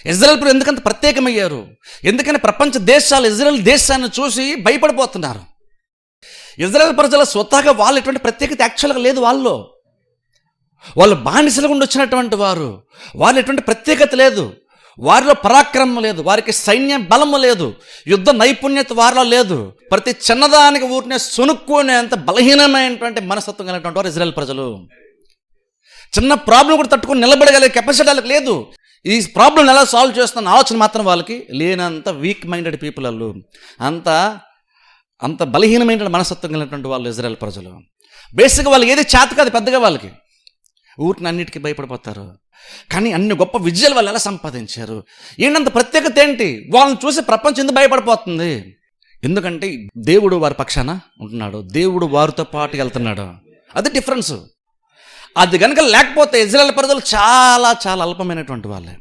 Israel ప్రజలు ఎందుకంత ప్రత్యేకమయ్యారు? ఎందుకని ప్రపంచ దేశాలు ఇజ్రాయెల్ దేశాన్ని చూసి భయపడిపోతున్నారు? ఇజ్రాయెల్ ప్రజల స్వతహాగా వాళ్ళు ఎటువంటి ప్రత్యేకత యాక్చువల్గా లేదు. వాళ్ళు బానిసలుగా ఉండి వచ్చినటువంటి వారు. వాళ్ళు ఎటువంటి ప్రత్యేకత లేదు. వారిలో పరాక్రమం లేదు, వారికి సైన్య బలము లేదు, యుద్ధ నైపుణ్యత వారిలో లేదు. ప్రతి చిన్నదానికి ఊరినే సొనుక్కునేంత బలహీనమైనటువంటి మనస్తత్వం కలిగినటువంటి వారు ఇజ్రాయెల్ ప్రజలు. చిన్న ప్రాబ్లం కూడా తట్టుకొని నిలబడగలిగే కెపాసిటీ వాళ్ళకి లేదు. ఈ ప్రాబ్లం ఎలా సాల్వ్ చేస్తున్న ఆలోచన మాత్రం వాళ్ళకి లేనంత వీక్ మైండెడ్ పీపుల్ వాళ్ళు. అంత బలహీనమైన మనస్తత్వం కలిగినటువంటి వాళ్ళు ఇజ్రాయెల్ ప్రజలు. బేసిక్గా వాళ్ళు ఏది చేత కాదు పెద్దగా, వాళ్ళకి ఊరిని అన్నిటికీ భయపడిపోతారు. కానీ అన్ని గొప్ప విజయాలు వాళ్ళు ఎలా సంపాదించారు? ఏంటంత ప్రత్యేకత ఏంటి? వాళ్ళని చూసి ప్రపంచం ఎందుకు భయపడిపోతుంది? ఎందుకంటే దేవుడు వారి పక్షాన ఉంటున్నాడు, దేవుడు వారితో పాటు వెళ్తున్నాడు. అది డిఫరెన్స్. అది కనుక లేకపోతే ఇజ్రాయెల్ ప్రజలు చాలా చాలా అల్పమైనటువంటి వాళ్ళే.